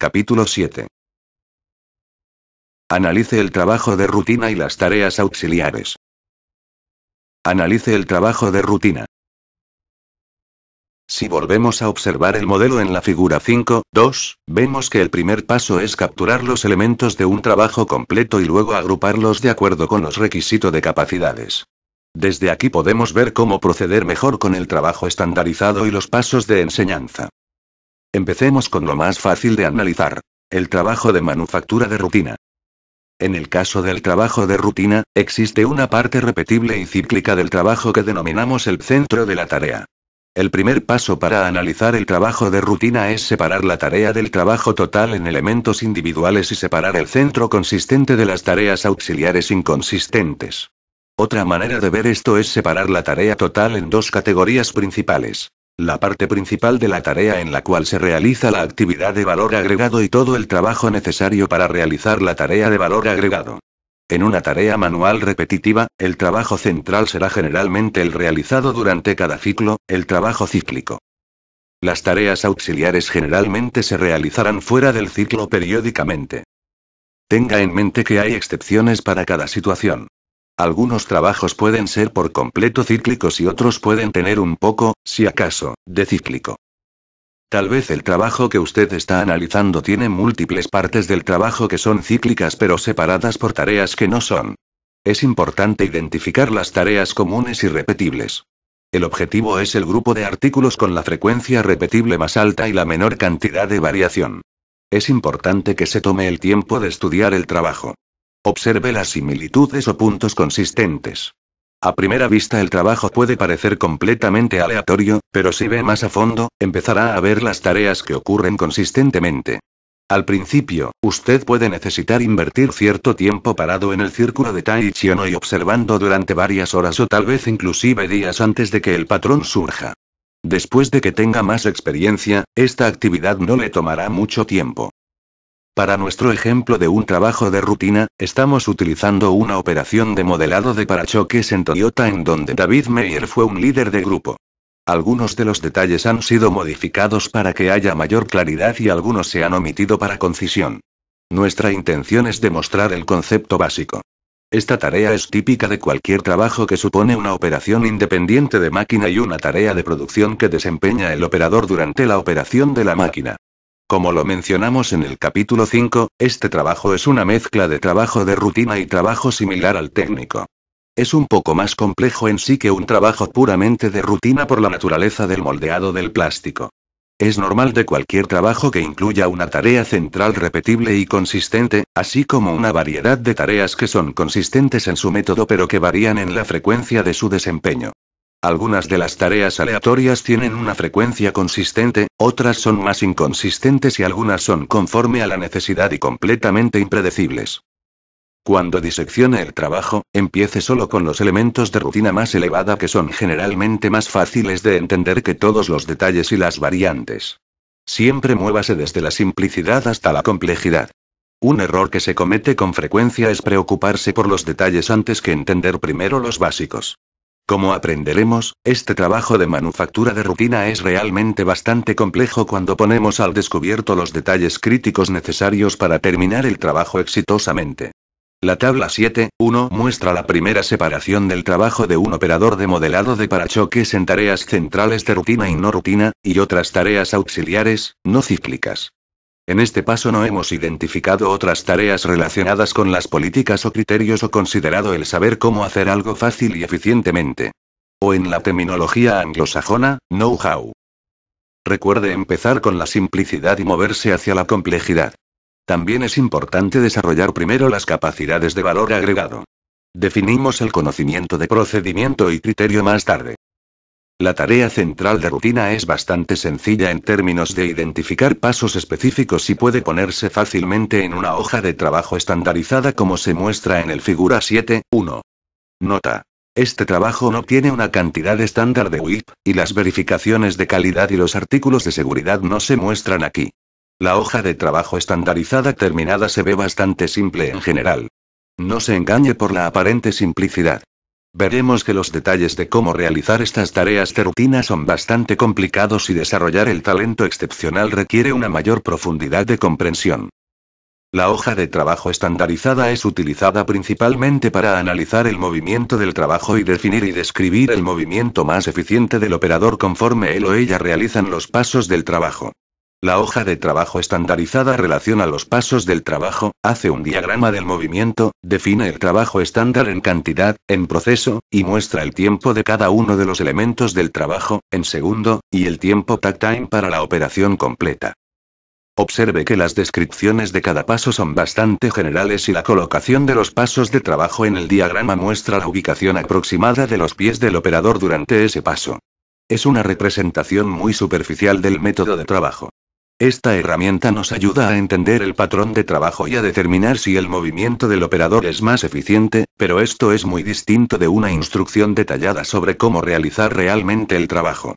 Capítulo 7. Analice el trabajo de rutina y las tareas auxiliares. Analice el trabajo de rutina. Si volvemos a observar el modelo en la figura 5.2, vemos que el primer paso es capturar los elementos de un trabajo completo y luego agruparlos de acuerdo con los requisitos de capacidades. Desde aquí podemos ver cómo proceder mejor con el trabajo estandarizado y los pasos de enseñanza. Empecemos con lo más fácil de analizar: el trabajo de manufactura de rutina. En el caso del trabajo de rutina, existe una parte repetible y cíclica del trabajo que denominamos el centro de la tarea. El primer paso para analizar el trabajo de rutina es separar la tarea del trabajo total en elementos individuales y separar el centro consistente de las tareas auxiliares inconsistentes. Otra manera de ver esto es separar la tarea total en dos categorías principales: la parte principal de la tarea en la cual se realiza la actividad de valor agregado y todo el trabajo necesario para realizar la tarea de valor agregado. En una tarea manual repetitiva, el trabajo central será generalmente el realizado durante cada ciclo, el trabajo cíclico. Las tareas auxiliares generalmente se realizarán fuera del ciclo periódicamente. Tenga en mente que hay excepciones para cada situación. Algunos trabajos pueden ser por completo cíclicos y otros pueden tener un poco, si acaso, de cíclico. Tal vez el trabajo que usted está analizando tiene múltiples partes del trabajo que son cíclicas pero separadas por tareas que no son. Es importante identificar las tareas comunes y repetibles. El objetivo es el grupo de artículos con la frecuencia repetible más alta y la menor cantidad de variación. Es importante que se tome el tiempo de estudiar el trabajo. Observe las similitudes o puntos consistentes. A primera vista el trabajo puede parecer completamente aleatorio, pero si ve más a fondo, empezará a ver las tareas que ocurren consistentemente. Al principio, usted puede necesitar invertir cierto tiempo parado en el círculo de Tai Chi y observando durante varias horas o tal vez inclusive días antes de que el patrón surja. Después de que tenga más experiencia, esta actividad no le tomará mucho tiempo. Para nuestro ejemplo de un trabajo de rutina, estamos utilizando una operación de modelado de parachoques en Toyota en donde David Meyer fue un líder de grupo. Algunos de los detalles han sido modificados para que haya mayor claridad y algunos se han omitido para concisión. Nuestra intención es demostrar el concepto básico. Esta tarea es típica de cualquier trabajo que supone una operación independiente de máquina y una tarea de producción que desempeña el operador durante la operación de la máquina. Como lo mencionamos en el capítulo 5, este trabajo es una mezcla de trabajo de rutina y trabajo similar al técnico. Es un poco más complejo en sí que un trabajo puramente de rutina por la naturaleza del moldeado del plástico. Es normal de cualquier trabajo que incluya una tarea central repetible y consistente, así como una variedad de tareas que son consistentes en su método pero que varían en la frecuencia de su desempeño. Algunas de las tareas aleatorias tienen una frecuencia consistente, otras son más inconsistentes y algunas son conforme a la necesidad y completamente impredecibles. Cuando diseccione el trabajo, empiece solo con los elementos de rutina más elevada que son generalmente más fáciles de entender que todos los detalles y las variantes. Siempre muévase desde la simplicidad hasta la complejidad. Un error que se comete con frecuencia es preocuparse por los detalles antes que entender primero los básicos. Como aprenderemos, este trabajo de manufactura de rutina es realmente bastante complejo cuando ponemos al descubierto los detalles críticos necesarios para terminar el trabajo exitosamente. La tabla 7.1 muestra la primera separación del trabajo de un operador de modelado de parachoques en tareas centrales de rutina y no rutina, y otras tareas auxiliares, no cíclicas. En este paso no hemos identificado otras tareas relacionadas con las políticas o criterios o considerado el saber cómo hacer algo fácil y eficientemente. O en la terminología anglosajona, know-how. Recuerde empezar con la simplicidad y moverse hacia la complejidad. También es importante desarrollar primero las capacidades de valor agregado. Definimos el conocimiento de procedimiento y criterio más tarde. La tarea central de rutina es bastante sencilla en términos de identificar pasos específicos y puede ponerse fácilmente en una hoja de trabajo estandarizada como se muestra en el figura 7.1. Nota: este trabajo no tiene una cantidad estándar de WIP, y las verificaciones de calidad y los artículos de seguridad no se muestran aquí. La hoja de trabajo estandarizada terminada se ve bastante simple en general. No se engañe por la aparente simplicidad. Veremos que los detalles de cómo realizar estas tareas de rutina son bastante complicados y desarrollar el talento excepcional requiere una mayor profundidad de comprensión. La hoja de trabajo estandarizada es utilizada principalmente para analizar el movimiento del trabajo y definir y describir el movimiento más eficiente del operador conforme él o ella realizan los pasos del trabajo. La hoja de trabajo estandarizada relaciona los pasos del trabajo, hace un diagrama del movimiento, define el trabajo estándar en cantidad, en proceso, y muestra el tiempo de cada uno de los elementos del trabajo, en segundo, y el tiempo takt time para la operación completa. Observe que las descripciones de cada paso son bastante generales y la colocación de los pasos de trabajo en el diagrama muestra la ubicación aproximada de los pies del operador durante ese paso. Es una representación muy superficial del método de trabajo. Esta herramienta nos ayuda a entender el patrón de trabajo y a determinar si el movimiento del operador es más eficiente, pero esto es muy distinto de una instrucción detallada sobre cómo realizar realmente el trabajo.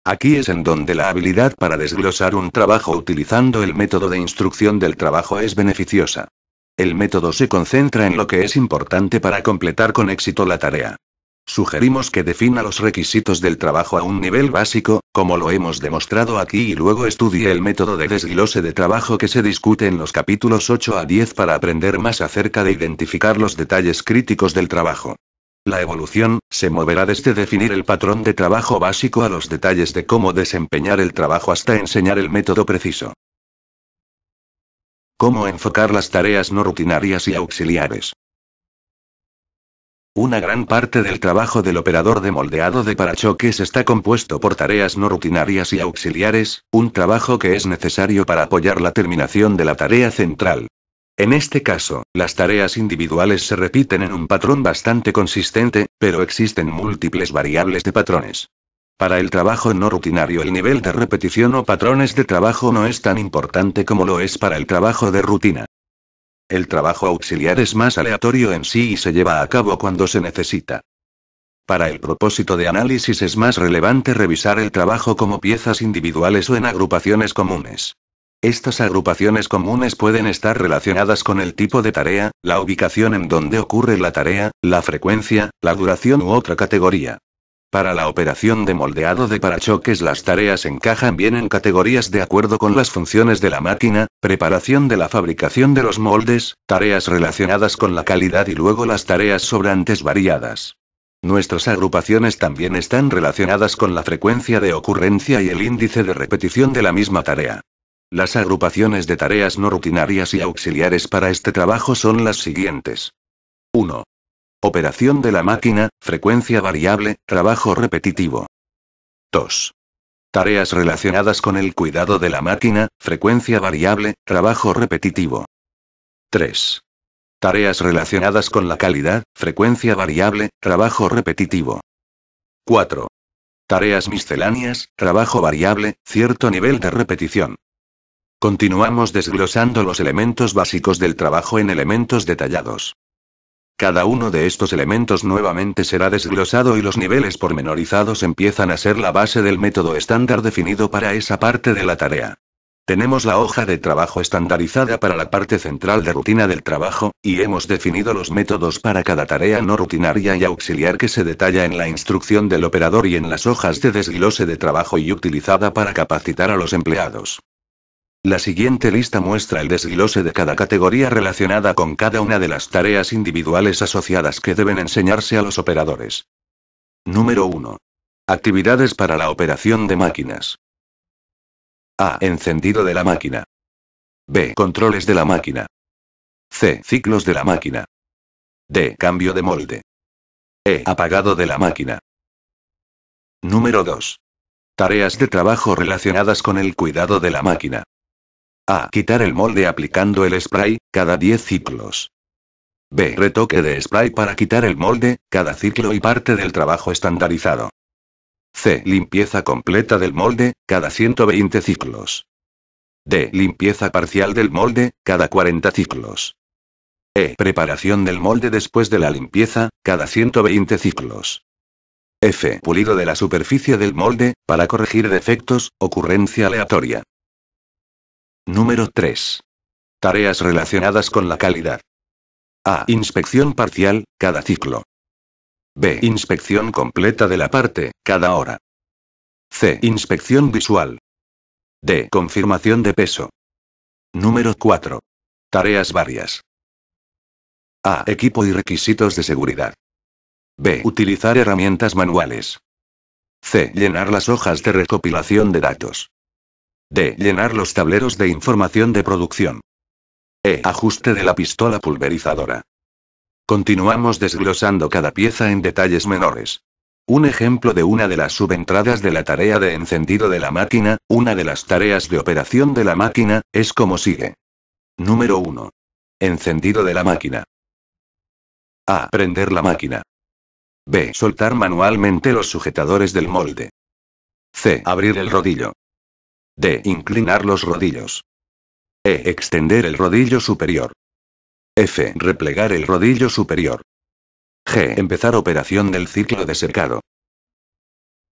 Aquí es en donde la habilidad para desglosar un trabajo utilizando el método de instrucción del trabajo es beneficiosa. El método se concentra en lo que es importante para completar con éxito la tarea. Sugerimos que defina los requisitos del trabajo a un nivel básico, como lo hemos demostrado aquí, y luego estudie el método de desglose de trabajo que se discute en los capítulos 8 a 10 para aprender más acerca de identificar los detalles críticos del trabajo. La evolución se moverá desde definir el patrón de trabajo básico a los detalles de cómo desempeñar el trabajo hasta enseñar el método preciso. ¿Cómo enfocar las tareas no rutinarias y auxiliares? Una gran parte del trabajo del operador de moldeado de parachoques está compuesto por tareas no rutinarias y auxiliares, un trabajo que es necesario para apoyar la terminación de la tarea central. En este caso, las tareas individuales se repiten en un patrón bastante consistente, pero existen múltiples variables de patrones. Para el trabajo no rutinario el nivel de repetición o patrones de trabajo no es tan importante como lo es para el trabajo de rutina. El trabajo auxiliar es más aleatorio en sí y se lleva a cabo cuando se necesita. Para el propósito de análisis es más relevante revisar el trabajo como piezas individuales o en agrupaciones comunes. Estas agrupaciones comunes pueden estar relacionadas con el tipo de tarea, la ubicación en donde ocurre la tarea, la frecuencia, la duración u otra categoría. Para la operación de moldeado de parachoques las tareas encajan bien en categorías de acuerdo con las funciones de la máquina, preparación de la fabricación de los moldes, tareas relacionadas con la calidad y luego las tareas sobrantes variadas. Nuestras agrupaciones también están relacionadas con la frecuencia de ocurrencia y el índice de repetición de la misma tarea. Las agrupaciones de tareas no rutinarias y auxiliares para este trabajo son las siguientes. 1. Operación de la máquina, frecuencia variable, trabajo repetitivo. 2. Tareas relacionadas con el cuidado de la máquina, frecuencia variable, trabajo repetitivo. 3. Tareas relacionadas con la calidad, frecuencia variable, trabajo repetitivo. 4. Tareas misceláneas, trabajo variable, cierto nivel de repetición. Continuamos desglosando los elementos básicos del trabajo en elementos detallados. Cada uno de estos elementos nuevamente será desglosado y los niveles pormenorizados empiezan a ser la base del método estándar definido para esa parte de la tarea. Tenemos la hoja de trabajo estandarizada para la parte central de rutina del trabajo, y hemos definido los métodos para cada tarea no rutinaria y auxiliar que se detalla en la instrucción del operador y en las hojas de desglose de trabajo y utilizada para capacitar a los empleados. La siguiente lista muestra el desglose de cada categoría relacionada con cada una de las tareas individuales asociadas que deben enseñarse a los operadores. Número 1. Actividades para la operación de máquinas. A. Encendido de la máquina. B. Controles de la máquina. C. Ciclos de la máquina. D. Cambio de molde. E. Apagado de la máquina. Número 2. Tareas de trabajo relacionadas con el cuidado de la máquina. A. Quitar el molde aplicando el spray, cada 10 ciclos. B. Retoque de spray para quitar el molde, cada ciclo y parte del trabajo estandarizado. C. Limpieza completa del molde, cada 120 ciclos. D. Limpieza parcial del molde, cada 40 ciclos. E. Preparación del molde después de la limpieza, cada 120 ciclos. F. Pulido de la superficie del molde, para corregir defectos, ocurrencia aleatoria. Número 3. Tareas relacionadas con la calidad. A. Inspección parcial, cada ciclo. B. Inspección completa de la parte, cada hora. C. Inspección visual. D. Confirmación de peso. Número 4. Tareas varias. A. Equipo y requisitos de seguridad. B. Utilizar herramientas manuales. C. Llenar las hojas de recopilación de datos. D. Llenar los tableros de información de producción. E. Ajuste de la pistola pulverizadora. Continuamos desglosando cada pieza en detalles menores. Un ejemplo de una de las subentradas de la tarea de encendido de la máquina, una de las tareas de operación de la máquina, es como sigue. Número 1. Encendido de la máquina. A. Prender la máquina. B. Soltar manualmente los sujetadores del molde. C. Abrir el rodillo. D. Inclinar los rodillos. E. Extender el rodillo superior. F. Replegar el rodillo superior. G. Empezar operación del ciclo de secado.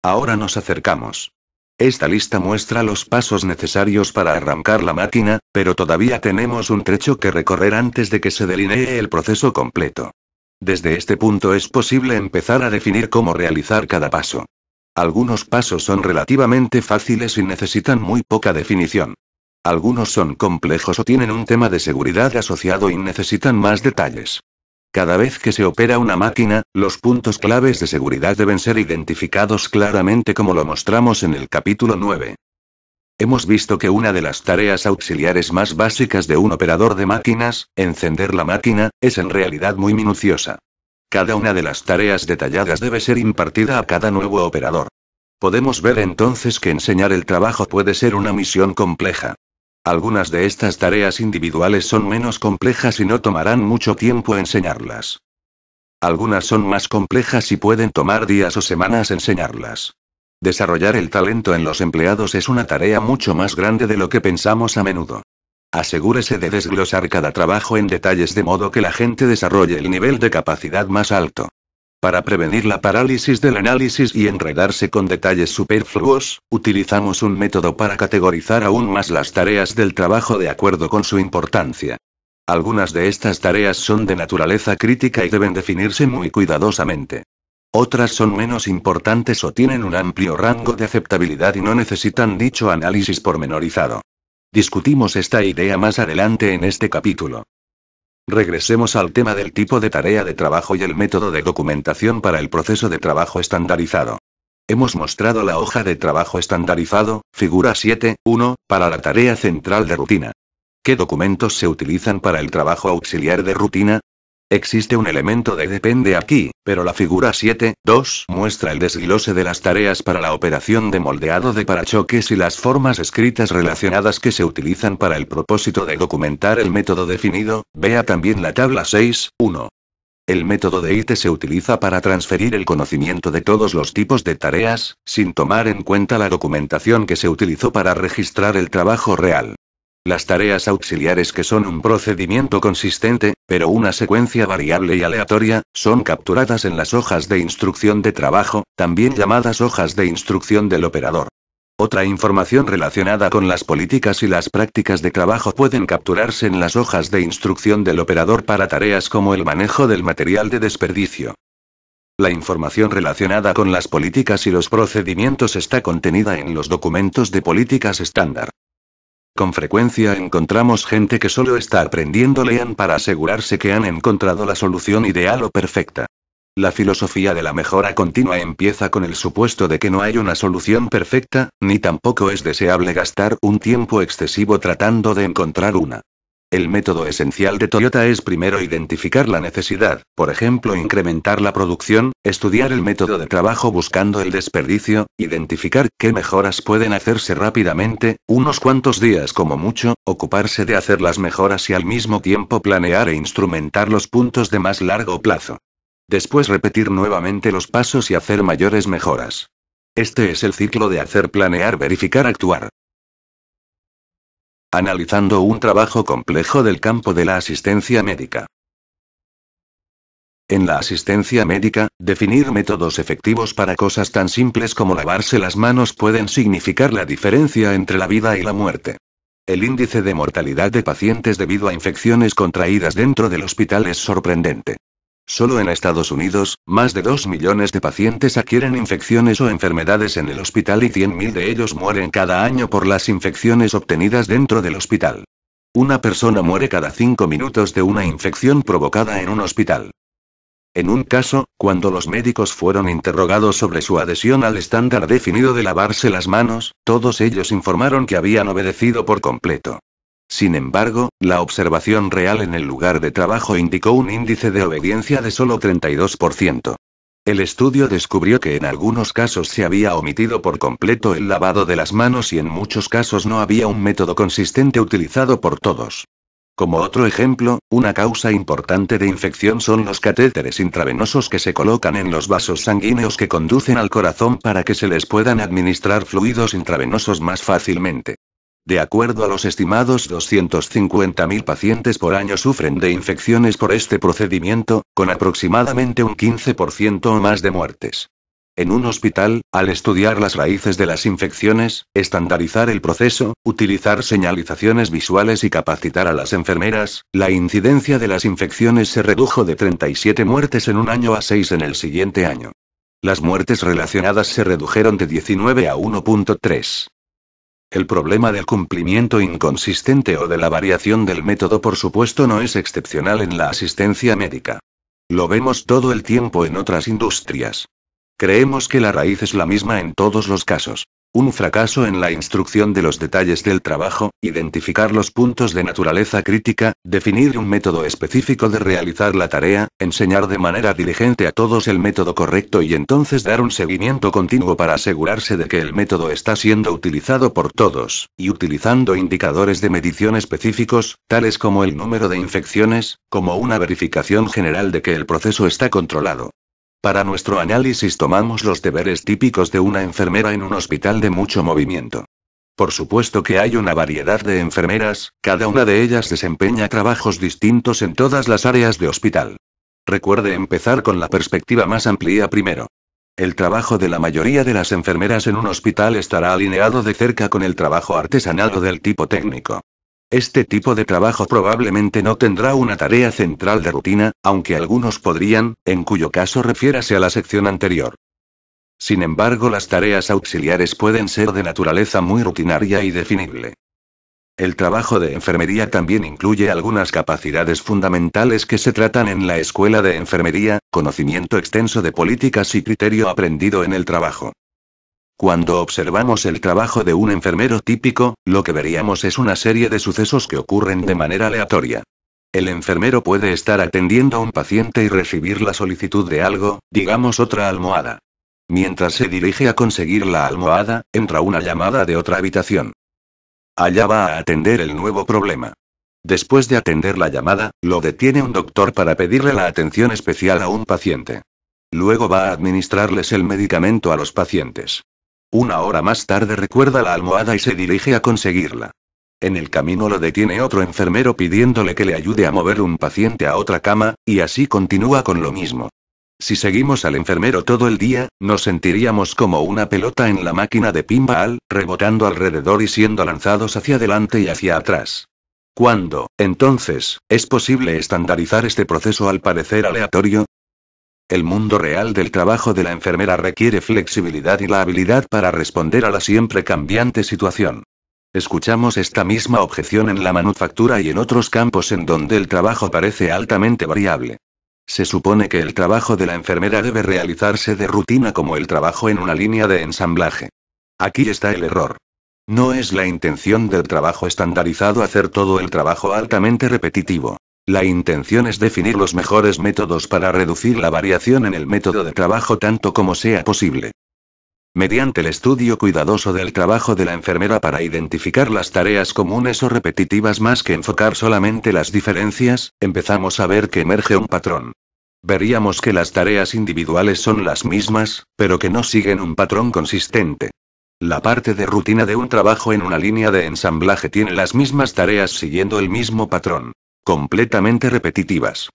Ahora nos acercamos. Esta lista muestra los pasos necesarios para arrancar la máquina, pero todavía tenemos un trecho que recorrer antes de que se delinee el proceso completo. Desde este punto es posible empezar a definir cómo realizar cada paso. Algunos pasos son relativamente fáciles y necesitan muy poca definición. Algunos son complejos o tienen un tema de seguridad asociado y necesitan más detalles. Cada vez que se opera una máquina, los puntos claves de seguridad deben ser identificados claramente como lo mostramos en el capítulo 9. Hemos visto que una de las tareas auxiliares más básicas de un operador de máquinas, encender la máquina, es en realidad muy minuciosa. Cada una de las tareas detalladas debe ser impartida a cada nuevo operador. Podemos ver entonces que enseñar el trabajo puede ser una misión compleja. Algunas de estas tareas individuales son menos complejas y no tomarán mucho tiempo enseñarlas. Algunas son más complejas y pueden tomar días o semanas enseñarlas. Desarrollar el talento en los empleados es una tarea mucho más grande de lo que pensamos a menudo. Asegúrese de desglosar cada trabajo en detalles de modo que la gente desarrolle el nivel de capacidad más alto. Para prevenir la parálisis del análisis y enredarse con detalles superfluos, utilizamos un método para categorizar aún más las tareas del trabajo de acuerdo con su importancia. Algunas de estas tareas son de naturaleza crítica y deben definirse muy cuidadosamente. Otras son menos importantes o tienen un amplio rango de aceptabilidad y no necesitan dicho análisis pormenorizado. Discutimos esta idea más adelante en este capítulo. Regresemos al tema del tipo de tarea de trabajo y el método de documentación para el proceso de trabajo estandarizado. Hemos mostrado la hoja de trabajo estandarizado, figura 7.1, para la tarea central de rutina. ¿Qué documentos se utilizan para el trabajo auxiliar de rutina? Existe un elemento de depende aquí, pero la figura 7.2 muestra el desglose de las tareas para la operación de moldeado de parachoques y las formas escritas relacionadas que se utilizan para el propósito de documentar el método definido. Vea también la tabla 6.1. El método de IT se utiliza para transferir el conocimiento de todos los tipos de tareas, sin tomar en cuenta la documentación que se utilizó para registrar el trabajo real. Las tareas auxiliares, que son un procedimiento consistente, pero una secuencia variable y aleatoria, son capturadas en las hojas de instrucción de trabajo, también llamadas hojas de instrucción del operador. Otra información relacionada con las políticas y las prácticas de trabajo pueden capturarse en las hojas de instrucción del operador para tareas como el manejo del material de desperdicio. La información relacionada con las políticas y los procedimientos está contenida en los documentos de políticas estándar. Con frecuencia encontramos gente que solo está aprendiendo Lean para asegurarse que han encontrado la solución ideal o perfecta. La filosofía de la mejora continua empieza con el supuesto de que no hay una solución perfecta, ni tampoco es deseable gastar un tiempo excesivo tratando de encontrar una. El método esencial de Toyota es primero identificar la necesidad, por ejemplo incrementar la producción, estudiar el método de trabajo buscando el desperdicio, identificar qué mejoras pueden hacerse rápidamente, unos cuantos días como mucho, ocuparse de hacer las mejoras y al mismo tiempo planear e instrumentar los puntos de más largo plazo. Después repetir nuevamente los pasos y hacer mayores mejoras. Este es el ciclo de hacer, planear, verificar, actuar. Analizando un trabajo complejo del campo de la asistencia médica. En la asistencia médica, definir métodos efectivos para cosas tan simples como lavarse las manos pueden significar la diferencia entre la vida y la muerte. El índice de mortalidad de pacientes debido a infecciones contraídas dentro del hospital es sorprendente. Solo en Estados Unidos, más de 2 millones de pacientes adquieren infecciones o enfermedades en el hospital y 100.000 de ellos mueren cada año por las infecciones obtenidas dentro del hospital. Una persona muere cada 5 minutos de una infección provocada en un hospital. En un caso, cuando los médicos fueron interrogados sobre su adhesión al estándar definido de lavarse las manos, todos ellos informaron que habían obedecido por completo. Sin embargo, la observación real en el lugar de trabajo indicó un índice de obediencia de solo 32%. El estudio descubrió que en algunos casos se había omitido por completo el lavado de las manos y en muchos casos no había un método consistente utilizado por todos. Como otro ejemplo, una causa importante de infección son los catéteres intravenosos que se colocan en los vasos sanguíneos que conducen al corazón para que se les puedan administrar fluidos intravenosos más fácilmente. De acuerdo a los estimados, 250.000 pacientes por año sufren de infecciones por este procedimiento, con aproximadamente un 15% o más de muertes. En un hospital, al estudiar las raíces de las infecciones, estandarizar el proceso, utilizar señalizaciones visuales y capacitar a las enfermeras, la incidencia de las infecciones se redujo de 37 muertes en un año a 6 en el siguiente año. Las muertes relacionadas se redujeron de 19 a 1.3. El problema del cumplimiento inconsistente o de la variación del método por supuesto no es excepcional en la asistencia médica. Lo vemos todo el tiempo en otras industrias. Creemos que la raíz es la misma en todos los casos. Un fracaso en la instrucción de los detalles del trabajo, identificar los puntos de naturaleza crítica, definir un método específico de realizar la tarea, enseñar de manera diligente a todos el método correcto y entonces dar un seguimiento continuo para asegurarse de que el método está siendo utilizado por todos, y utilizando indicadores de medición específicos, tales como el número de infecciones, como una verificación general de que el proceso está controlado. Para nuestro análisis tomamos los deberes típicos de una enfermera en un hospital de mucho movimiento. Por supuesto que hay una variedad de enfermeras, cada una de ellas desempeña trabajos distintos en todas las áreas de hospital. Recuerde empezar con la perspectiva más amplia primero. El trabajo de la mayoría de las enfermeras en un hospital estará alineado de cerca con el trabajo artesanal o del tipo técnico. Este tipo de trabajo probablemente no tendrá una tarea central de rutina, aunque algunos podrían, en cuyo caso refiérase a la sección anterior. Sin embargo, las tareas auxiliares pueden ser de naturaleza muy rutinaria y definible. El trabajo de enfermería también incluye algunas capacidades fundamentales que se tratan en la escuela de enfermería, conocimiento extenso de políticas y criterio aprendido en el trabajo. Cuando observamos el trabajo de un enfermero típico, lo que veríamos es una serie de sucesos que ocurren de manera aleatoria. El enfermero puede estar atendiendo a un paciente y recibir la solicitud de algo, digamos otra almohada. Mientras se dirige a conseguir la almohada, entra una llamada de otra habitación. Allá va a atender el nuevo problema. Después de atender la llamada, lo detiene un doctor para pedirle la atención especial a un paciente. Luego va a administrarles el medicamento a los pacientes. Una hora más tarde recuerda la almohada y se dirige a conseguirla. En el camino lo detiene otro enfermero pidiéndole que le ayude a mover un paciente a otra cama, y así continúa con lo mismo. Si seguimos al enfermero todo el día, nos sentiríamos como una pelota en la máquina de pinball, rebotando alrededor y siendo lanzados hacia adelante y hacia atrás. ¿Cuándo, entonces, es posible estandarizar este proceso al parecer aleatorio? El mundo real del trabajo de la enfermera requiere flexibilidad y la habilidad para responder a la siempre cambiante situación. Escuchamos esta misma objeción en la manufactura y en otros campos en donde el trabajo parece altamente variable. Se supone que el trabajo de la enfermera debe realizarse de rutina como el trabajo en una línea de ensamblaje. Aquí está el error. No es la intención del trabajo estandarizado hacer todo el trabajo altamente repetitivo. La intención es definir los mejores métodos para reducir la variación en el método de trabajo tanto como sea posible. Mediante el estudio cuidadoso del trabajo de la enfermera para identificar las tareas comunes o repetitivas más que enfocar solamente las diferencias, empezamos a ver que emerge un patrón. Veríamos que las tareas individuales son las mismas, pero que no siguen un patrón consistente. La parte de rutina de un trabajo en una línea de ensamblaje tiene las mismas tareas siguiendo el mismo patrón. Completamente repetitivas.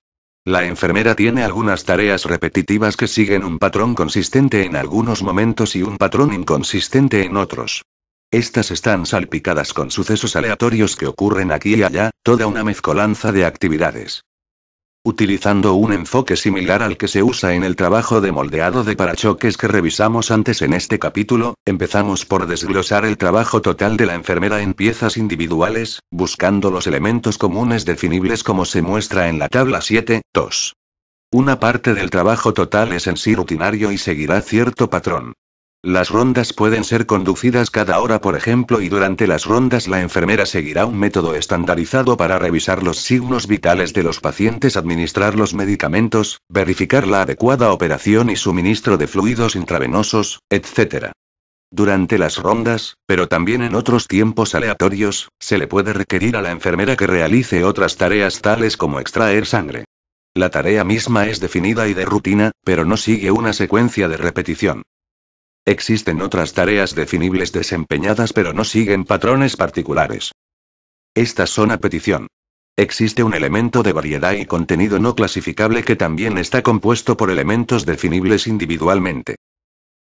La enfermera tiene algunas tareas repetitivas que siguen un patrón consistente en algunos momentos y un patrón inconsistente en otros. Estas están salpicadas con sucesos aleatorios que ocurren aquí y allá, toda una mezcolanza de actividades. Utilizando un enfoque similar al que se usa en el trabajo de moldeado de parachoques que revisamos antes en este capítulo, empezamos por desglosar el trabajo total de la enfermera en piezas individuales, buscando los elementos comunes definibles como se muestra en la tabla 7.2. Una parte del trabajo total es en sí rutinario y seguirá cierto patrón. Las rondas pueden ser conducidas cada hora, por ejemplo, y durante las rondas la enfermera seguirá un método estandarizado para revisar los signos vitales de los pacientes, administrar los medicamentos, verificar la adecuada operación y suministro de fluidos intravenosos, etc. Durante las rondas, pero también en otros tiempos aleatorios, se le puede requerir a la enfermera que realice otras tareas tales como extraer sangre. La tarea misma es definida y de rutina, pero no sigue una secuencia de repetición. Existen otras tareas definibles desempeñadas pero no siguen patrones particulares. Estas son a petición. Existe un elemento de variedad y contenido no clasificable que también está compuesto por elementos definibles individualmente.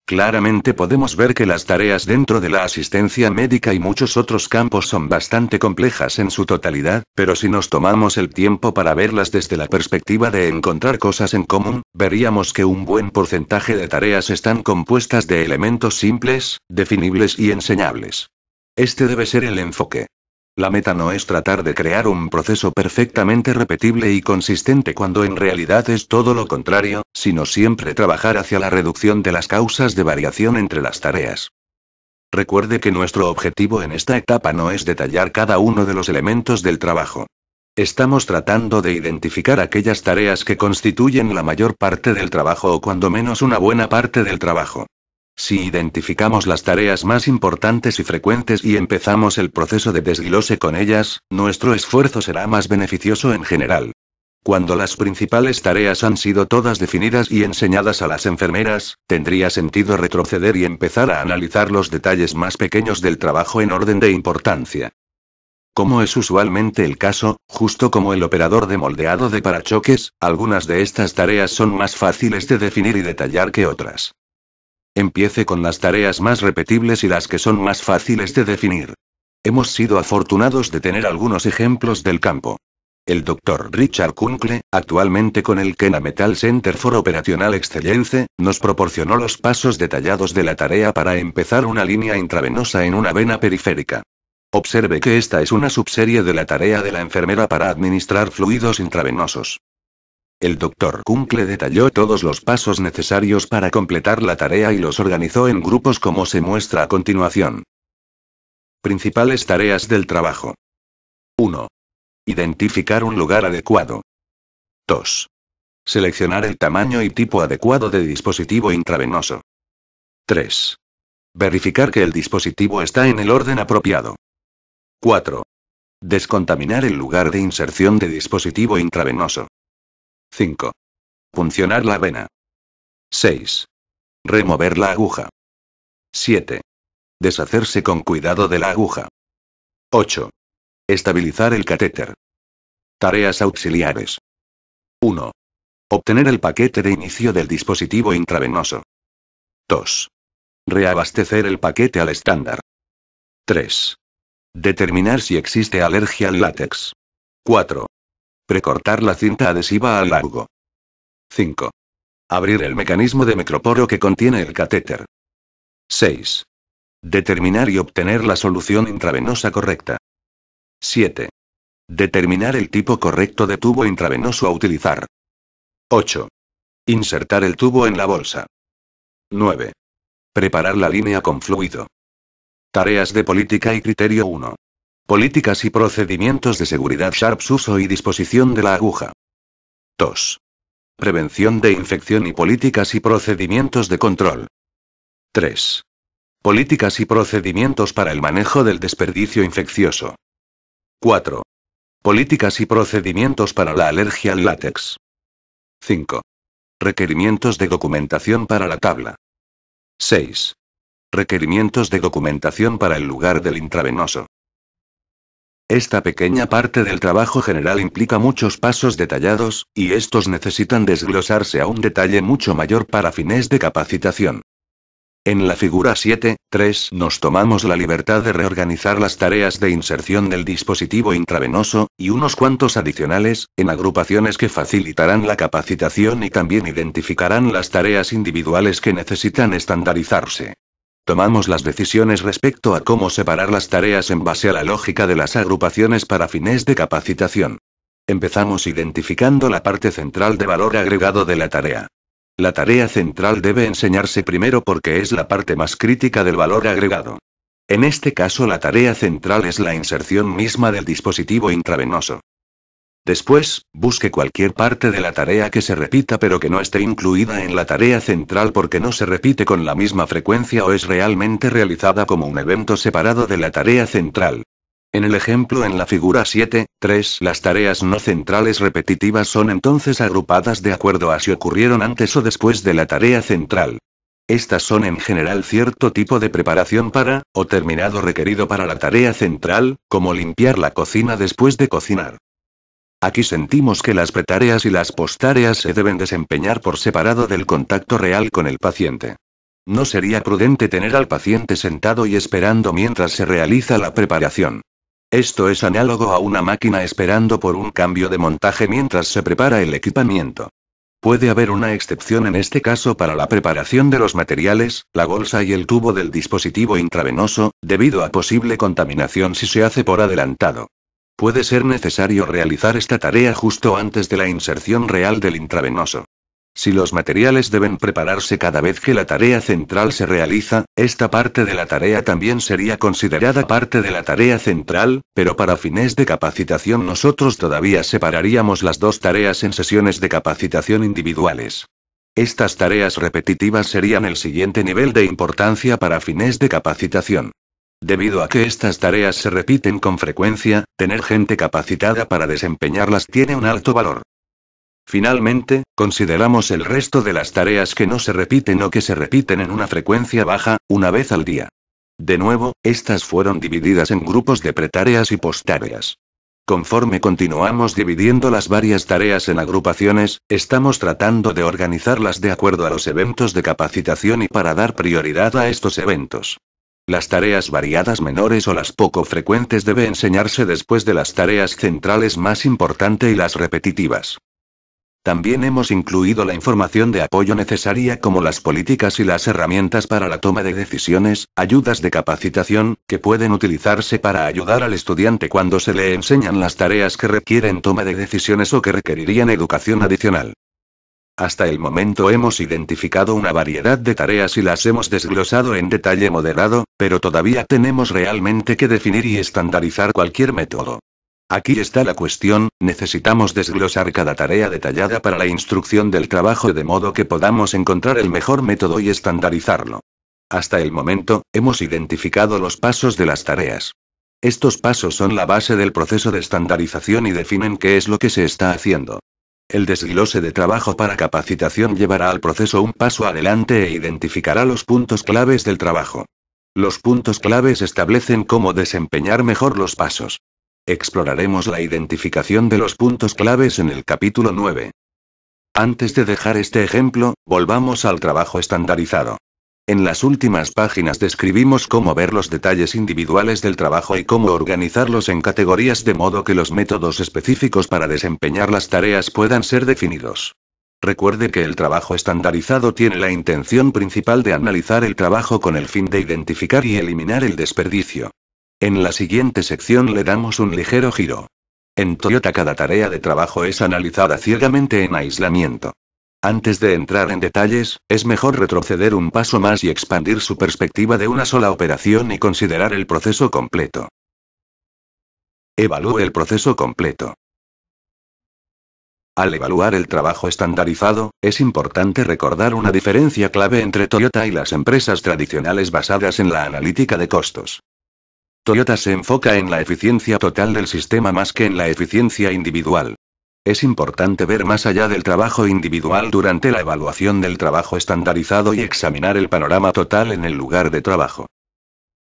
Claramente podemos ver que las tareas dentro de la asistencia médica y muchos otros campos son bastante complejas en su totalidad, pero si nos tomamos el tiempo para verlas desde la perspectiva de encontrar cosas en común, veríamos que un buen porcentaje de tareas están compuestas de elementos simples, definibles y enseñables. Este debe ser el enfoque. La meta no es tratar de crear un proceso perfectamente repetible y consistente cuando en realidad es todo lo contrario, sino siempre trabajar hacia la reducción de las causas de variación entre las tareas. Recuerde que nuestro objetivo en esta etapa no es detallar cada uno de los elementos del trabajo. Estamos tratando de identificar aquellas tareas que constituyen la mayor parte del trabajo o cuando menos una buena parte del trabajo. Si identificamos las tareas más importantes y frecuentes y empezamos el proceso de desglose con ellas, nuestro esfuerzo será más beneficioso en general. Cuando las principales tareas han sido todas definidas y enseñadas a las enfermeras, tendría sentido retroceder y empezar a analizar los detalles más pequeños del trabajo en orden de importancia. Como es usualmente el caso, justo como el operador de moldeado de parachoques, algunas de estas tareas son más fáciles de definir y detallar que otras. Empiece con las tareas más repetibles y las que son más fáciles de definir. Hemos sido afortunados de tener algunos ejemplos del campo. El Dr. Richard Kuncle, actualmente con el Kenametal Center for Operational Excellence, nos proporcionó los pasos detallados de la tarea para empezar una línea intravenosa en una vena periférica. Observe que esta es una subserie de la tarea de la enfermera para administrar fluidos intravenosos. El Dr. Kuncle detalló todos los pasos necesarios para completar la tarea y los organizó en grupos como se muestra a continuación. Principales tareas del trabajo. 1. Identificar un lugar adecuado. 2. Seleccionar el tamaño y tipo adecuado de dispositivo intravenoso. 3. Verificar que el dispositivo está en el orden apropiado. 4. Descontaminar el lugar de inserción de dispositivo intravenoso. 5. Puncionar la vena. 6. Remover la aguja. 7. Deshacerse con cuidado de la aguja. 8. Estabilizar el catéter. Tareas auxiliares. 1. Obtener el paquete de inicio del dispositivo intravenoso. 2. Reabastecer el paquete al estándar. 3. Determinar si existe alergia al látex. 4. Precortar la cinta adhesiva al largo. 5. Abrir el mecanismo de microporo que contiene el catéter. 6. Determinar y obtener la solución intravenosa correcta. 7. Determinar el tipo correcto de tubo intravenoso a utilizar. 8. Insertar el tubo en la bolsa. 9. Preparar la línea con fluido. Tareas de política y criterio 1. Políticas y procedimientos de seguridad Sharps, uso y disposición de la aguja. 2. Prevención de infección y políticas y procedimientos de control. 3. Políticas y procedimientos para el manejo del desperdicio infeccioso. 4. Políticas y procedimientos para la alergia al látex. 5. Requerimientos de documentación para la tabla. 6. Requerimientos de documentación para el lugar del intravenoso. Esta pequeña parte del trabajo general implica muchos pasos detallados, y estos necesitan desglosarse a un detalle mucho mayor para fines de capacitación. En la figura 7.3 nos tomamos la libertad de reorganizar las tareas de inserción del dispositivo intravenoso, y unos cuantos adicionales, en agrupaciones que facilitarán la capacitación y también identificarán las tareas individuales que necesitan estandarizarse. Tomamos las decisiones respecto a cómo separar las tareas en base a la lógica de las agrupaciones para fines de capacitación. Empezamos identificando la parte central de valor agregado de la tarea. La tarea central debe enseñarse primero porque es la parte más crítica del valor agregado. En este caso la tarea central es la inserción misma del dispositivo intravenoso. Después, busque cualquier parte de la tarea que se repita pero que no esté incluida en la tarea central porque no se repite con la misma frecuencia o es realmente realizada como un evento separado de la tarea central. En el ejemplo en la figura 7.3, las tareas no centrales repetitivas son entonces agrupadas de acuerdo a si ocurrieron antes o después de la tarea central. Estas son en general cierto tipo de preparación para, o terminado requerido para la tarea central, como limpiar la cocina después de cocinar. Aquí sentimos que las pretareas y las posttareas se deben desempeñar por separado del contacto real con el paciente. No sería prudente tener al paciente sentado y esperando mientras se realiza la preparación. Esto es análogo a una máquina esperando por un cambio de montaje mientras se prepara el equipamiento. Puede haber una excepción en este caso para la preparación de los materiales, la bolsa y el tubo del dispositivo intravenoso, debido a posible contaminación si se hace por adelantado. Puede ser necesario realizar esta tarea justo antes de la inserción real del intravenoso. Si los materiales deben prepararse cada vez que la tarea central se realiza, esta parte de la tarea también sería considerada parte de la tarea central, pero para fines de capacitación nosotros todavía separaríamos las dos tareas en sesiones de capacitación individuales. Estas tareas repetitivas serían el siguiente nivel de importancia para fines de capacitación. Debido a que estas tareas se repiten con frecuencia, tener gente capacitada para desempeñarlas tiene un alto valor. Finalmente, consideramos el resto de las tareas que no se repiten o que se repiten en una frecuencia baja, una vez al día. De nuevo, estas fueron divididas en grupos de pretareas y posttareas. Conforme continuamos dividiendo las varias tareas en agrupaciones, estamos tratando de organizarlas de acuerdo a los eventos de capacitación y para dar prioridad a estos eventos. Las tareas variadas menores o las poco frecuentes debe enseñarse después de las tareas centrales más importantes y las repetitivas. También hemos incluido la información de apoyo necesaria como las políticas y las herramientas para la toma de decisiones, ayudas de capacitación, que pueden utilizarse para ayudar al estudiante cuando se le enseñan las tareas que requieren toma de decisiones o que requerirían educación adicional. Hasta el momento hemos identificado una variedad de tareas y las hemos desglosado en detalle moderado, pero todavía tenemos realmente que definir y estandarizar cualquier método. Aquí está la cuestión, necesitamos desglosar cada tarea detallada para la instrucción del trabajo de modo que podamos encontrar el mejor método y estandarizarlo. Hasta el momento, hemos identificado los pasos de las tareas. Estos pasos son la base del proceso de estandarización y definen qué es lo que se está haciendo. El desglose de trabajo para capacitación llevará al proceso un paso adelante e identificará los puntos claves del trabajo. Los puntos claves establecen cómo desempeñar mejor los pasos. Exploraremos la identificación de los puntos claves en el capítulo 9. Antes de dejar este ejemplo, volvamos al trabajo estandarizado. En las últimas páginas describimos cómo ver los detalles individuales del trabajo y cómo organizarlos en categorías de modo que los métodos específicos para desempeñar las tareas puedan ser definidos. Recuerde que el trabajo estandarizado tiene la intención principal de analizar el trabajo con el fin de identificar y eliminar el desperdicio. En la siguiente sección le damos un ligero giro. En Toyota cada tarea de trabajo es analizada ciegamente en aislamiento. Antes de entrar en detalles, es mejor retroceder un paso más y expandir su perspectiva de una sola operación y considerar el proceso completo. Evalúe el proceso completo. Al evaluar el trabajo estandarizado, es importante recordar una diferencia clave entre Toyota y las empresas tradicionales basadas en la analítica de costos. Toyota se enfoca en la eficiencia total del sistema más que en la eficiencia individual. Es importante ver más allá del trabajo individual durante la evaluación del trabajo estandarizado y examinar el panorama total en el lugar de trabajo.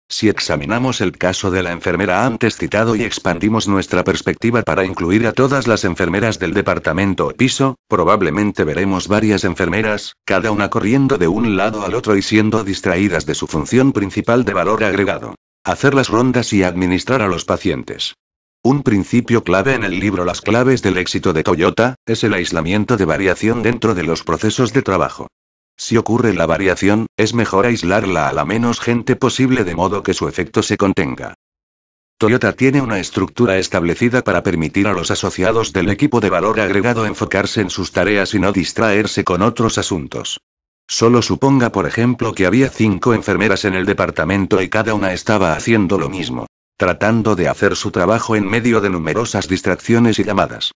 Si examinamos el caso de la enfermera antes citado y expandimos nuestra perspectiva para incluir a todas las enfermeras del departamento o piso, probablemente veremos varias enfermeras, cada una corriendo de un lado al otro y siendo distraídas de su función principal de valor agregado: hacer las rondas y administrar a los pacientes. Un principio clave en el libro Las claves del éxito de Toyota es el aislamiento de variación dentro de los procesos de trabajo. Si ocurre la variación, es mejor aislarla a la menos gente posible de modo que su efecto se contenga. Toyota tiene una estructura establecida para permitir a los asociados del equipo de valor agregado enfocarse en sus tareas y no distraerse con otros asuntos. Solo suponga, por ejemplo, que había 5 enfermeras en el departamento y cada una estaba haciendo lo mismo, tratando de hacer su trabajo en medio de numerosas distracciones y llamadas.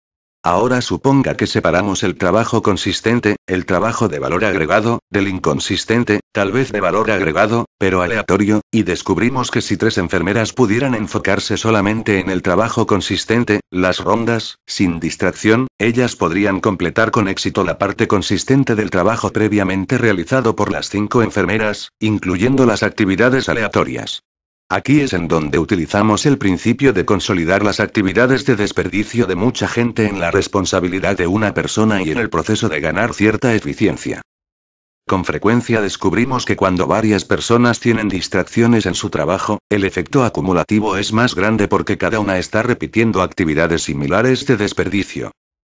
Ahora suponga que separamos el trabajo consistente, el trabajo de valor agregado, del inconsistente, tal vez de valor agregado, pero aleatorio, y descubrimos que si 3 enfermeras pudieran enfocarse solamente en el trabajo consistente, las rondas, sin distracción, ellas podrían completar con éxito la parte consistente del trabajo previamente realizado por las 5 enfermeras, incluyendo las actividades aleatorias. Aquí es en donde utilizamos el principio de consolidar las actividades de desperdicio de mucha gente en la responsabilidad de una persona y en el proceso de ganar cierta eficiencia. Con frecuencia descubrimos que cuando varias personas tienen distracciones en su trabajo, el efecto acumulativo es más grande porque cada una está repitiendo actividades similares de desperdicio.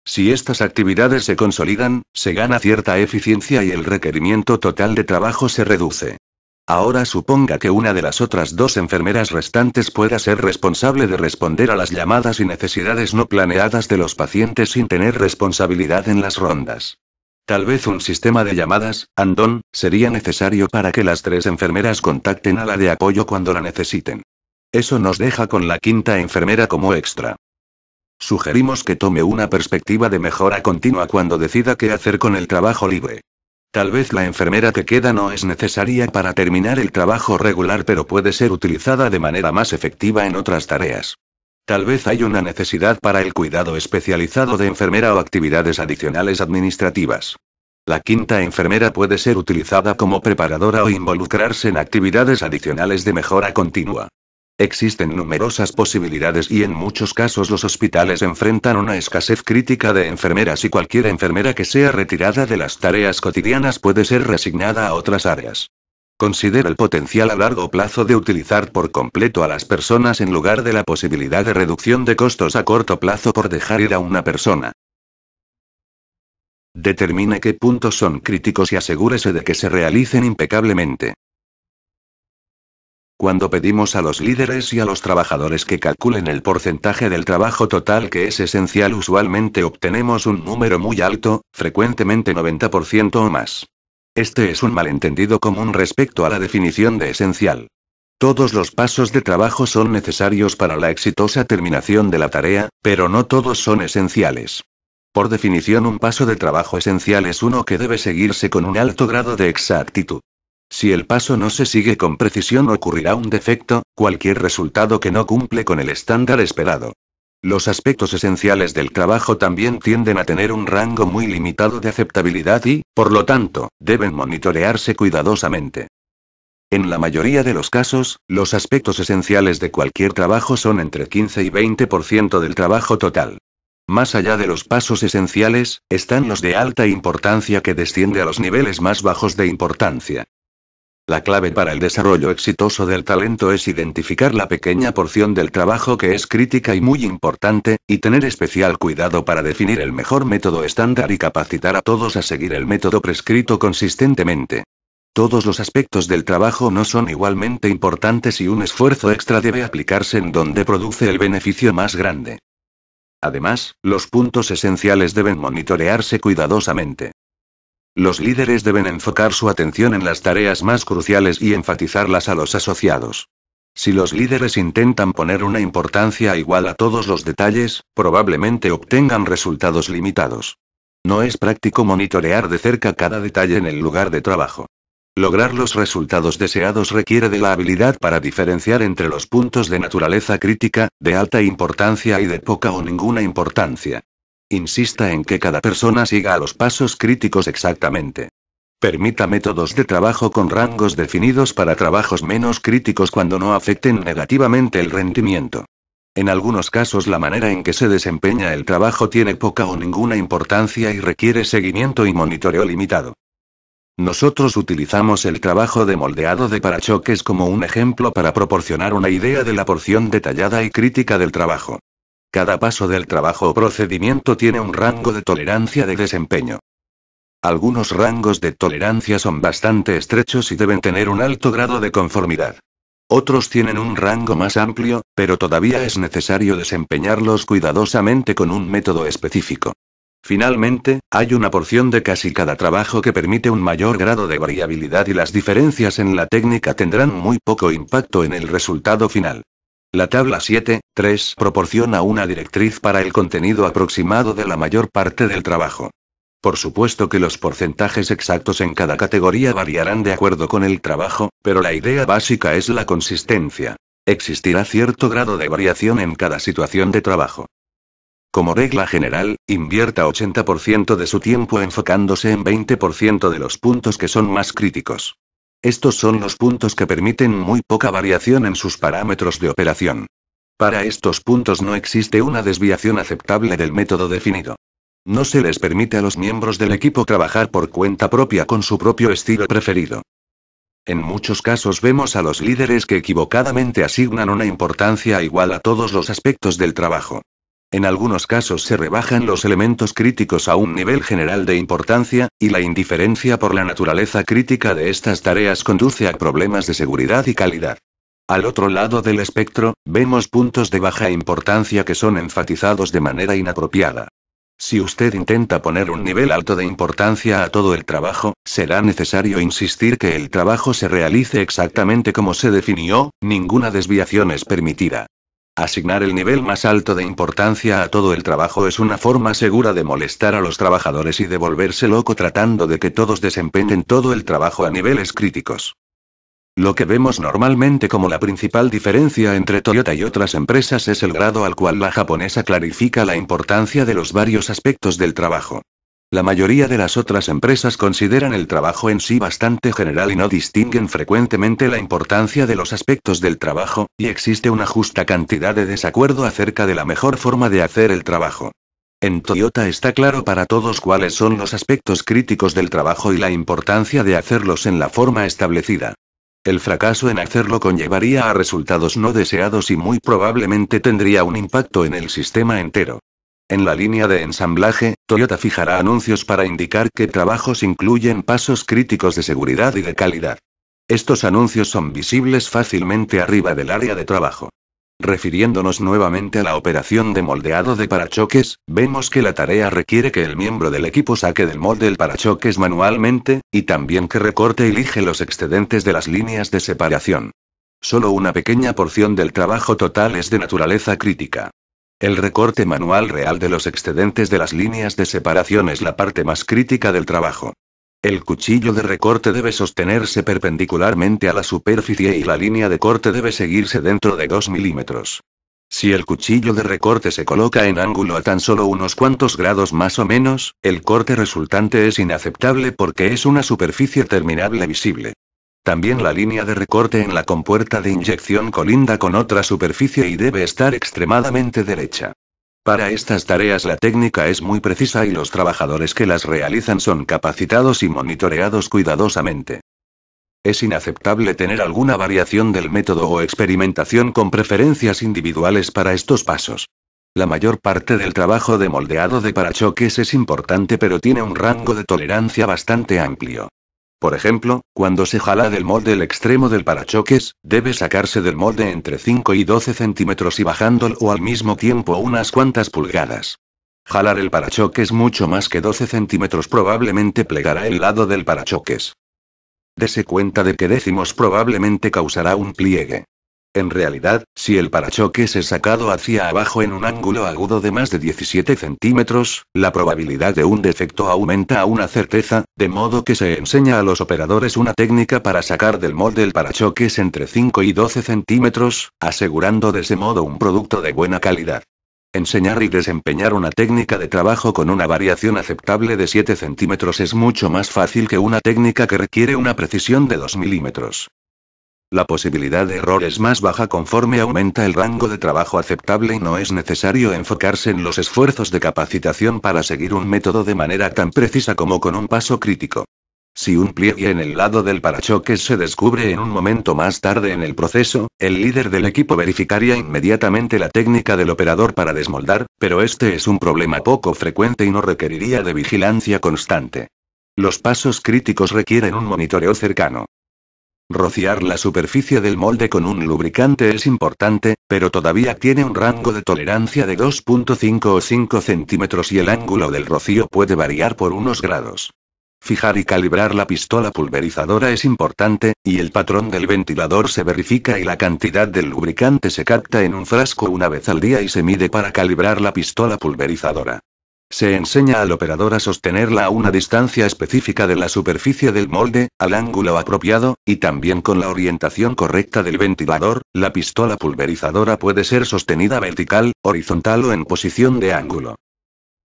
Si estas actividades se consolidan, se gana cierta eficiencia y el requerimiento total de trabajo se reduce. Ahora suponga que una de las otras 2 enfermeras restantes pueda ser responsable de responder a las llamadas y necesidades no planeadas de los pacientes sin tener responsabilidad en las rondas. Tal vez un sistema de llamadas, and-on, sería necesario para que las 3 enfermeras contacten a la de apoyo cuando la necesiten. Eso nos deja con la 5ª enfermera como extra. Sugerimos que tome una perspectiva de mejora continua cuando decida qué hacer con el trabajo libre. Tal vez la enfermera que queda no es necesaria para terminar el trabajo regular, pero puede ser utilizada de manera más efectiva en otras tareas. Tal vez hay una necesidad para el cuidado especializado de enfermera o actividades adicionales administrativas. La 5ª enfermera puede ser utilizada como preparadora o involucrarse en actividades adicionales de mejora continua. Existen numerosas posibilidades y en muchos casos los hospitales enfrentan una escasez crítica de enfermeras y cualquier enfermera que sea retirada de las tareas cotidianas puede ser reasignada a otras áreas. Considera el potencial a largo plazo de utilizar por completo a las personas en lugar de la posibilidad de reducción de costos a corto plazo por dejar ir a una persona. Determine qué puntos son críticos y asegúrese de que se realicen impecablemente. Cuando pedimos a los líderes y a los trabajadores que calculen el porcentaje del trabajo total que es esencial, usualmente obtenemos un número muy alto, frecuentemente 90% o más. Este es un malentendido común respecto a la definición de esencial. Todos los pasos de trabajo son necesarios para la exitosa terminación de la tarea, pero no todos son esenciales. Por definición, un paso de trabajo esencial es uno que debe seguirse con un alto grado de exactitud. Si el paso no se sigue con precisión, ocurrirá un defecto, cualquier resultado que no cumple con el estándar esperado. Los aspectos esenciales del trabajo también tienden a tener un rango muy limitado de aceptabilidad y, por lo tanto, deben monitorearse cuidadosamente. En la mayoría de los casos, los aspectos esenciales de cualquier trabajo son entre 15 y 20% del trabajo total. Más allá de los pasos esenciales, están los de alta importancia, que desciende a los niveles más bajos de importancia. La clave para el desarrollo exitoso del talento es identificar la pequeña porción del trabajo que es crítica y muy importante, y tener especial cuidado para definir el mejor método estándar y capacitar a todos a seguir el método prescrito consistentemente. Todos los aspectos del trabajo no son igualmente importantes y un esfuerzo extra debe aplicarse en donde produce el beneficio más grande. Además, los puntos esenciales deben monitorearse cuidadosamente. Los líderes deben enfocar su atención en las tareas más cruciales y enfatizarlas a los asociados. Si los líderes intentan poner una importancia igual a todos los detalles, probablemente obtengan resultados limitados. No es práctico monitorear de cerca cada detalle en el lugar de trabajo. Lograr los resultados deseados requiere de la habilidad para diferenciar entre los puntos de naturaleza crítica, de alta importancia y de poca o ninguna importancia. Insista en que cada persona siga a los pasos críticos exactamente. Permita métodos de trabajo con rangos definidos para trabajos menos críticos cuando no afecten negativamente el rendimiento. En algunos casos la manera en que se desempeña el trabajo tiene poca o ninguna importancia y requiere seguimiento y monitoreo limitado. Nosotros utilizamos el trabajo de moldeado de parachoques como un ejemplo para proporcionar una idea de la porción detallada y crítica del trabajo. Cada paso del trabajo o procedimiento tiene un rango de tolerancia de desempeño. Algunos rangos de tolerancia son bastante estrechos y deben tener un alto grado de conformidad. Otros tienen un rango más amplio, pero todavía es necesario desempeñarlos cuidadosamente con un método específico. Finalmente, hay una porción de casi cada trabajo que permite un mayor grado de variabilidad y las diferencias en la técnica tendrán muy poco impacto en el resultado final. La tabla 7.3 proporciona una directriz para el contenido aproximado de la mayor parte del trabajo. Por supuesto que los porcentajes exactos en cada categoría variarán de acuerdo con el trabajo, pero la idea básica es la consistencia. Existirá cierto grado de variación en cada situación de trabajo. Como regla general, invierta 80% de su tiempo enfocándose en 20% de los puntos que son más críticos. Estos son los puntos que permiten muy poca variación en sus parámetros de operación. Para estos puntos no existe una desviación aceptable del método definido. No se les permite a los miembros del equipo trabajar por cuenta propia con su propio estilo preferido. En muchos casos vemos a los líderes que equivocadamente asignan una importancia igual a todos los aspectos del trabajo. En algunos casos se rebajan los elementos críticos a un nivel general de importancia, y la indiferencia por la naturaleza crítica de estas tareas conduce a problemas de seguridad y calidad. Al otro lado del espectro, vemos puntos de baja importancia que son enfatizados de manera inapropiada. Si usted intenta poner un nivel alto de importancia a todo el trabajo, será necesario insistir que el trabajo se realice exactamente como se definió, ninguna desviación es permitida. Asignar el nivel más alto de importancia a todo el trabajo es una forma segura de molestar a los trabajadores y de volverse loco tratando de que todos desempeñen todo el trabajo a niveles críticos. Lo que vemos normalmente como la principal diferencia entre Toyota y otras empresas es el grado al cual la japonesa clarifica la importancia de los varios aspectos del trabajo. La mayoría de las otras empresas consideran el trabajo en sí bastante general y no distinguen frecuentemente la importancia de los aspectos del trabajo, y existe una justa cantidad de desacuerdo acerca de la mejor forma de hacer el trabajo. En Toyota está claro para todos cuáles son los aspectos críticos del trabajo y la importancia de hacerlos en la forma establecida. El fracaso en hacerlo conllevaría a resultados no deseados y muy probablemente tendría un impacto en el sistema entero. En la línea de ensamblaje, Toyota fijará anuncios para indicar qué trabajos incluyen pasos críticos de seguridad y de calidad. Estos anuncios son visibles fácilmente arriba del área de trabajo. Refiriéndonos nuevamente a la operación de moldeado de parachoques, vemos que la tarea requiere que el miembro del equipo saque del molde el parachoques manualmente, y también que recorte y lije los excedentes de las líneas de separación. Solo una pequeña porción del trabajo total es de naturaleza crítica. El recorte manual real de los excedentes de las líneas de separación es la parte más crítica del trabajo. El cuchillo de recorte debe sostenerse perpendicularmente a la superficie y la línea de corte debe seguirse dentro de 2 milímetros. Si el cuchillo de recorte se coloca en ángulo a tan solo unos cuantos grados más o menos, el corte resultante es inaceptable porque es una superficie terminable visible. También la línea de recorte en la compuerta de inyección colinda con otra superficie y debe estar extremadamente derecha. Para estas tareas la técnica es muy precisa y los trabajadores que las realizan son capacitados y monitoreados cuidadosamente. Es inaceptable tener alguna variación del método o experimentación con preferencias individuales para estos pasos. La mayor parte del trabajo de moldeado de parachoques es importante pero tiene un rango de tolerancia bastante amplio. Por ejemplo, cuando se jala del molde el extremo del parachoques, debe sacarse del molde entre 5 y 12 centímetros y bajándolo al mismo tiempo unas cuantas pulgadas. Jalar el parachoques mucho más que 12 centímetros probablemente plegará el lado del parachoques. Dese cuenta de que décimos probablemente causará un pliegue. En realidad, si el parachoques es sacado hacia abajo en un ángulo agudo de más de 17 centímetros, la probabilidad de un defecto aumenta a una certeza, de modo que se enseña a los operadores una técnica para sacar del molde el parachoques entre 5 y 12 centímetros, asegurando de ese modo un producto de buena calidad. Enseñar y desempeñar una técnica de trabajo con una variación aceptable de 7 centímetros es mucho más fácil que una técnica que requiere una precisión de 2 milímetros. La posibilidad de error es más baja conforme aumenta el rango de trabajo aceptable y no es necesario enfocarse en los esfuerzos de capacitación para seguir un método de manera tan precisa como con un paso crítico. Si un pliegue en el lado del parachoques se descubre en un momento más tarde en el proceso, el líder del equipo verificaría inmediatamente la técnica del operador para desmoldar, pero este es un problema poco frecuente y no requeriría de vigilancia constante. Los pasos críticos requieren un monitoreo cercano. Rociar la superficie del molde con un lubricante es importante, pero todavía tiene un rango de tolerancia de 2.5 o 5 centímetros y el ángulo del rocío puede variar por unos grados. Fijar y calibrar la pistola pulverizadora es importante, y el patrón del ventilador se verifica y la cantidad del lubricante se capta en un frasco una vez al día y se mide para calibrar la pistola pulverizadora. Se enseña al operador a sostenerla a una distancia específica de la superficie del molde, al ángulo apropiado, y también con la orientación correcta del ventilador. La pistola pulverizadora puede ser sostenida vertical, horizontal o en posición de ángulo.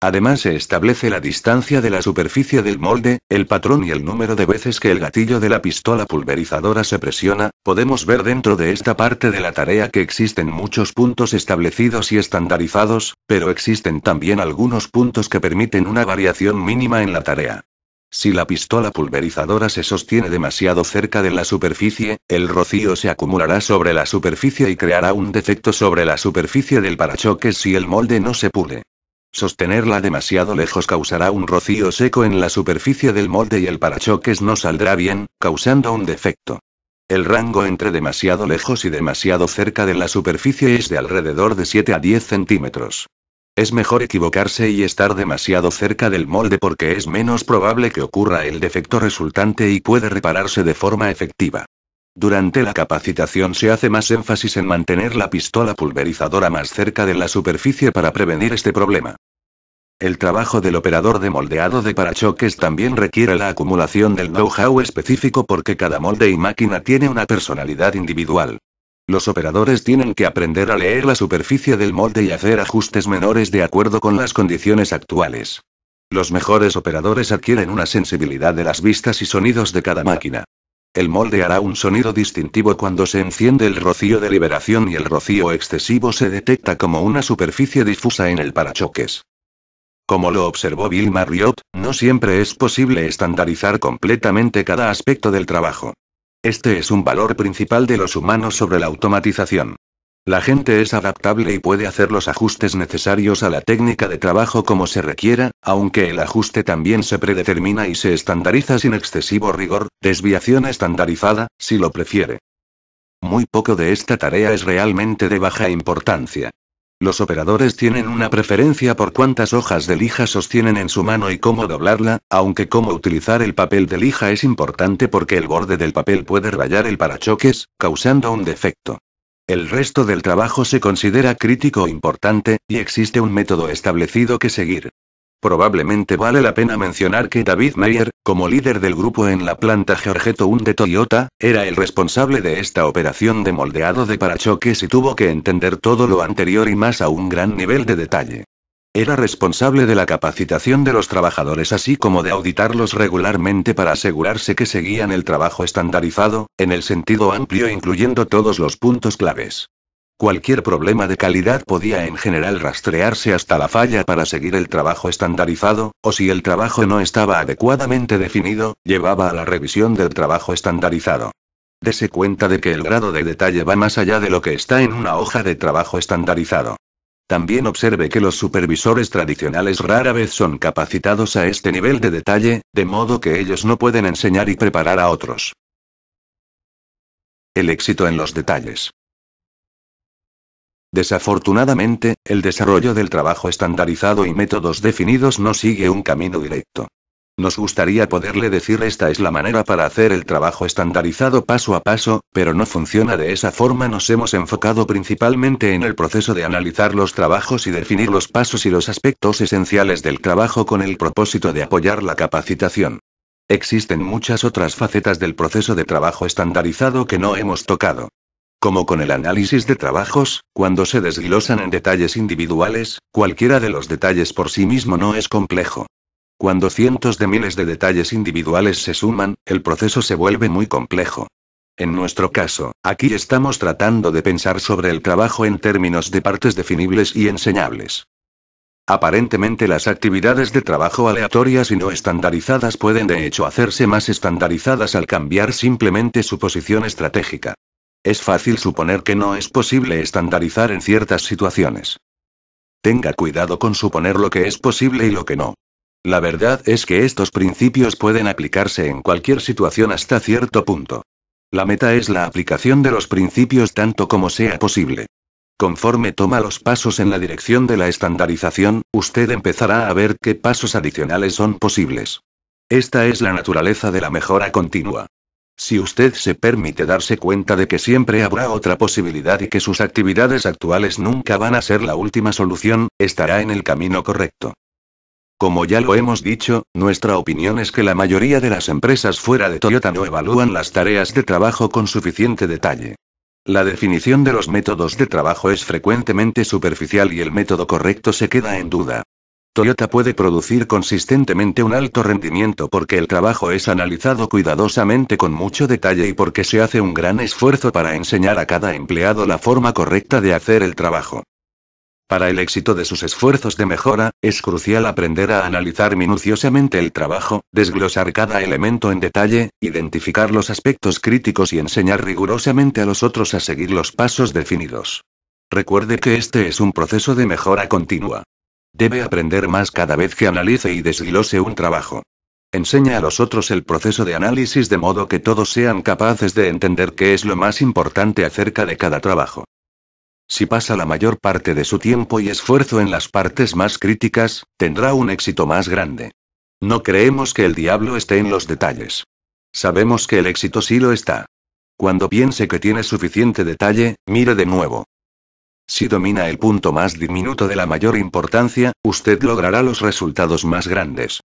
Además se establece la distancia de la superficie del molde, el patrón y el número de veces que el gatillo de la pistola pulverizadora se presiona. Podemos ver dentro de esta parte de la tarea que existen muchos puntos establecidos y estandarizados, pero existen también algunos puntos que permiten una variación mínima en la tarea. Si la pistola pulverizadora se sostiene demasiado cerca de la superficie, el rocío se acumulará sobre la superficie y creará un defecto sobre la superficie del parachoques si el molde no se pule. Sostenerla demasiado lejos causará un rocío seco en la superficie del molde y el parachoques no saldrá bien, causando un defecto. El rango entre demasiado lejos y demasiado cerca de la superficie es de alrededor de 7 a 10 centímetros. Es mejor equivocarse y estar demasiado cerca del molde porque es menos probable que ocurra el defecto resultante y puede repararse de forma efectiva. Durante la capacitación se hace más énfasis en mantener la pistola pulverizadora más cerca de la superficie para prevenir este problema. El trabajo del operador de moldeado de parachoques también requiere la acumulación del know-how específico porque cada molde y máquina tiene una personalidad individual. Los operadores tienen que aprender a leer la superficie del molde y hacer ajustes menores de acuerdo con las condiciones actuales. Los mejores operadores adquieren una sensibilidad de las vistas y sonidos de cada máquina. El molde hará un sonido distintivo cuando se enciende el rocío de liberación y el rocío excesivo se detecta como una superficie difusa en el parachoques. Como lo observó Bill Marriott, no siempre es posible estandarizar completamente cada aspecto del trabajo. Este es un valor principal de los humanos sobre la automatización. La gente es adaptable y puede hacer los ajustes necesarios a la técnica de trabajo como se requiera, aunque el ajuste también se predetermina y se estandariza sin excesivo rigor, desviación estandarizada, si lo prefiere. Muy poco de esta tarea es realmente de baja importancia. Los operadores tienen una preferencia por cuántas hojas de lija sostienen en su mano y cómo doblarla, aunque cómo utilizar el papel de lija es importante porque el borde del papel puede rayar el parachoques, causando un defecto. El resto del trabajo se considera crítico o importante, y existe un método establecido que seguir. Probablemente vale la pena mencionar que David Meyer, como líder del grupo en la planta Georgetown 1 de Toyota, era el responsable de esta operación de moldeado de parachoques y tuvo que entender todo lo anterior y más a un gran nivel de detalle. Era responsable de la capacitación de los trabajadores así como de auditarlos regularmente para asegurarse que seguían el trabajo estandarizado, en el sentido amplio incluyendo todos los puntos claves. Cualquier problema de calidad podía en general rastrearse hasta la falla para seguir el trabajo estandarizado, o si el trabajo no estaba adecuadamente definido, llevaba a la revisión del trabajo estandarizado. Dese cuenta de que el grado de detalle va más allá de lo que está en una hoja de trabajo estandarizado. También observe que los supervisores tradicionales rara vez son capacitados a este nivel de detalle, de modo que ellos no pueden enseñar y preparar a otros. El éxito en los detalles. Desafortunadamente, el desarrollo del trabajo estandarizado y métodos definidos no sigue un camino directo. Nos gustaría poderle decir esta es la manera para hacer el trabajo estandarizado paso a paso, pero no funciona de esa forma. Nos hemos enfocado principalmente en el proceso de analizar los trabajos y definir los pasos y los aspectos esenciales del trabajo con el propósito de apoyar la capacitación. Existen muchas otras facetas del proceso de trabajo estandarizado que no hemos tocado. Como con el análisis de trabajos, cuando se desglosan en detalles individuales, cualquiera de los detalles por sí mismo no es complejo. Cuando cientos de miles de detalles individuales se suman, el proceso se vuelve muy complejo. En nuestro caso, aquí estamos tratando de pensar sobre el trabajo en términos de partes definibles y enseñables. Aparentemente las actividades de trabajo aleatorias y no estandarizadas pueden de hecho hacerse más estandarizadas al cambiar simplemente su posición estratégica. Es fácil suponer que no es posible estandarizar en ciertas situaciones. Tenga cuidado con suponer lo que es posible y lo que no. La verdad es que estos principios pueden aplicarse en cualquier situación hasta cierto punto. La meta es la aplicación de los principios tanto como sea posible. Conforme toma los pasos en la dirección de la estandarización, usted empezará a ver qué pasos adicionales son posibles. Esta es la naturaleza de la mejora continua. Si usted se permite darse cuenta de que siempre habrá otra posibilidad y que sus actividades actuales nunca van a ser la última solución, estará en el camino correcto. Como ya lo hemos dicho, nuestra opinión es que la mayoría de las empresas fuera de Toyota no evalúan las tareas de trabajo con suficiente detalle. La definición de los métodos de trabajo es frecuentemente superficial y el método correcto se queda en duda. Toyota puede producir consistentemente un alto rendimiento porque el trabajo es analizado cuidadosamente con mucho detalle y porque se hace un gran esfuerzo para enseñar a cada empleado la forma correcta de hacer el trabajo. Para el éxito de sus esfuerzos de mejora, es crucial aprender a analizar minuciosamente el trabajo, desglosar cada elemento en detalle, identificar los aspectos críticos y enseñar rigurosamente a los otros a seguir los pasos definidos. Recuerde que este es un proceso de mejora continua. Debe aprender más cada vez que analice y desglose un trabajo. Enseña a los otros el proceso de análisis de modo que todos sean capaces de entender qué es lo más importante acerca de cada trabajo. Si pasa la mayor parte de su tiempo y esfuerzo en las partes más críticas, tendrá un éxito más grande. No creemos que el diablo esté en los detalles. Sabemos que el éxito sí lo está. Cuando piense que tiene suficiente detalle, mire de nuevo. Si domina el punto más diminuto de la mayor importancia, usted logrará los resultados más grandes.